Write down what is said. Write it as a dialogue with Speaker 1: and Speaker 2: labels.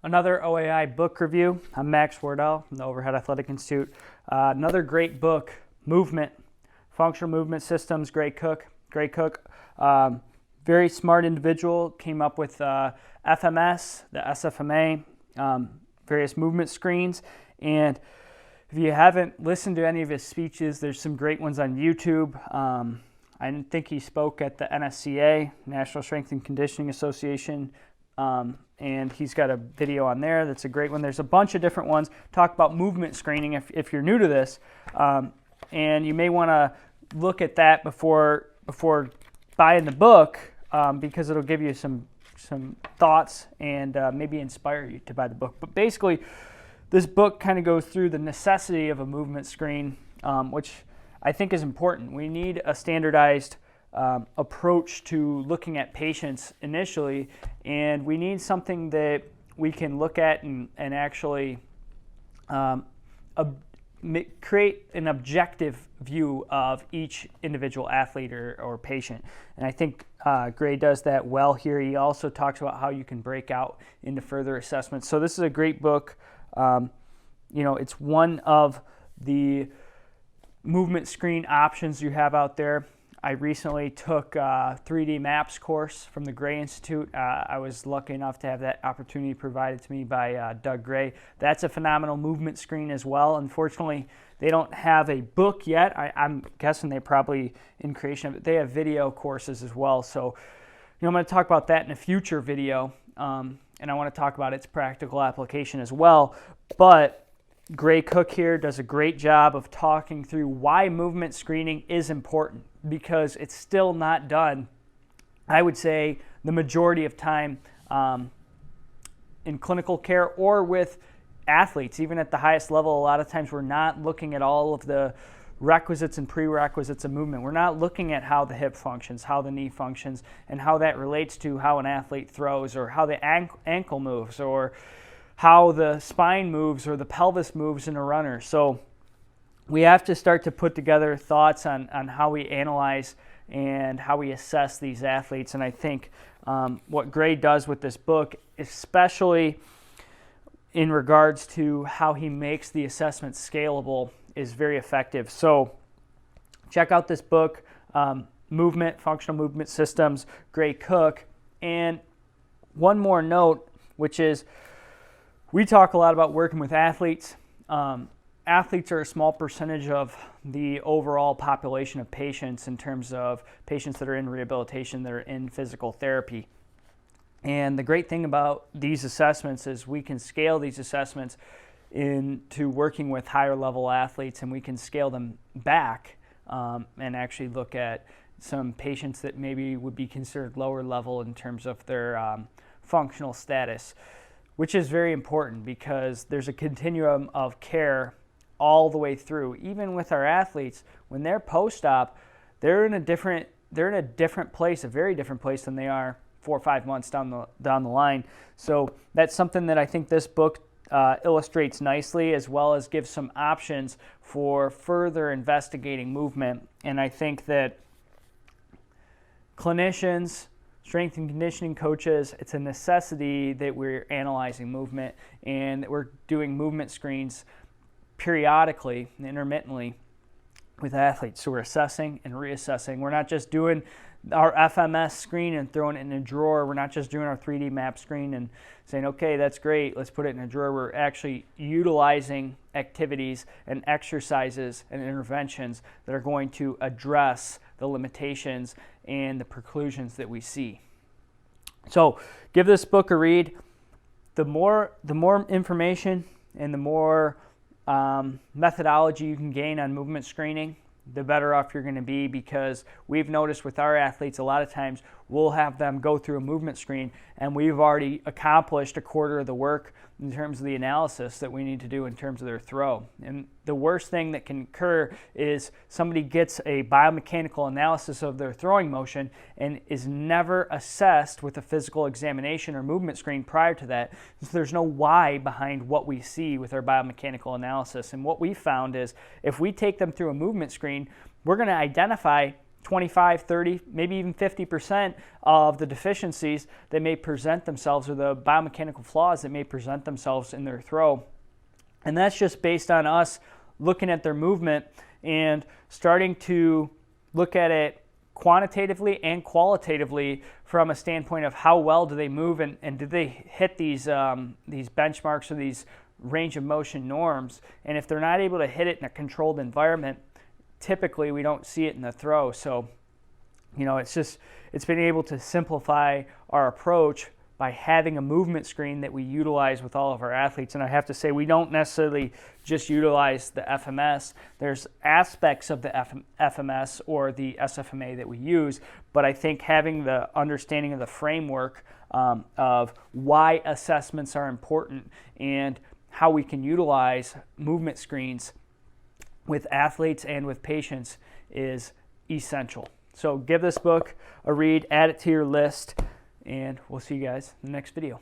Speaker 1: Another OAI book review. I'm Max Wardell from the Overhead Athletic Institute. Another great book, Movement, Functional Movement Systems, Gray Cook. Very smart individual, came up with FMS, the SFMA, various movement screens. And if you haven't listened to any of his speeches, there's some great ones on YouTube. I think he spoke at the NSCA, National Strength and Conditioning Association, and he's got a video on there that's a great one. There's a bunch of different ones. Talk about movement screening if you're new to this, and you may want to look at that before buying the book, because it'll give you some thoughts and maybe inspire you to buy the book. But basically, this book kind of goes through the necessity of a movement screen, which I think is important. We need a standardized approach to looking at patients initially, and we need something that we can look at and actually create an objective view of each individual athlete or patient. And I think Gray does that well here. He also talks about how you can break out into further assessments. So this is a great book. It's one of the movement screen options you have out there. I recently took a 3D Maps course from the Gray Institute. I was lucky enough to have that opportunity provided to me by Doug Gray. That's a phenomenal movement screen as well. Unfortunately, they don't have a book yet. I'm guessing they're probably in creation of it. They have video courses as well. So, I'm going to talk about that in a future video, and I want to talk about its practical application as well. But Gray Cook here does a great job of talking through why movement screening is important, because it's still not done, I would say, the majority of time in clinical care or with athletes. Even at the highest level, a lot of times we're not looking at all of the requisites and prerequisites of movement. We're not looking at how the hip functions, how the knee functions, and how that relates to how an athlete throws, or how the ankle moves, or how the spine moves or the pelvis moves in a runner. So we have to start to put together thoughts on how we analyze and how we assess these athletes. And I think what Gray does with this book, especially in regards to how he makes the assessment scalable, is very effective. So check out this book, Movement, Functional Movement Systems, Gray Cook. And one more note, which is, we talk a lot about working with athletes. Athletes are a small percentage of the overall population of patients in terms of patients that are in rehabilitation, that are in physical therapy. And the great thing about these assessments is we can scale these assessments into working with higher level athletes, and we can scale them back and actually look at some patients that maybe would be considered lower level in terms of their functional status, which is very important because there's a continuum of care all the way through. Even with our athletes, when they're post-op, they're in a different place, a very different place than they are 4 or 5 months down the line. So that's something that I think this book illustrates nicely, as well as gives some options for further investigating movement. And I think that clinicians, strength and conditioning coaches, it's a necessity that we're analyzing movement and that we're doing movement screens periodically and intermittently with athletes. So we're assessing and reassessing. We're not just doing our FMS screen and throwing it in a drawer. We're not just doing our 3D map screen and saying, okay, that's great, let's put it in a drawer. We're actually utilizing activities and exercises and interventions that are going to address the limitations and the preclusions that we see. So give this book a read. The more information and the more methodology you can gain on movement screening, the better off you're going to be, because we've noticed with our athletes, a lot of times we'll have them go through a movement screen and we've already accomplished a quarter of the work in terms of the analysis that we need to do in terms of their throw. And the worst thing that can occur is somebody gets a biomechanical analysis of their throwing motion and is never assessed with a physical examination or movement screen prior to that. So there's no why behind what we see with our biomechanical analysis. And what we found is if we take them through a movement screen, we're going to identify 25, 30, maybe even 50% of the deficiencies that may present themselves, or the biomechanical flaws that may present themselves in their throw. And that's just based on us looking at their movement and starting to look at it quantitatively and qualitatively from a standpoint of how well do they move, and do they hit these benchmarks or these range of motion norms. And if they're not able to hit it in a controlled environment, typically we don't see it in the throw. So, it's been able to simplify our approach by having a movement screen that we utilize with all of our athletes. And I have to say, we don't necessarily just utilize the FMS. There's aspects of the FMS or the SFMA that we use, but I think having the understanding of the framework of why assessments are important and how we can utilize movement screens with athletes and with patients is essential. So give this book a read, add it to your list, and we'll see you guys in the next video.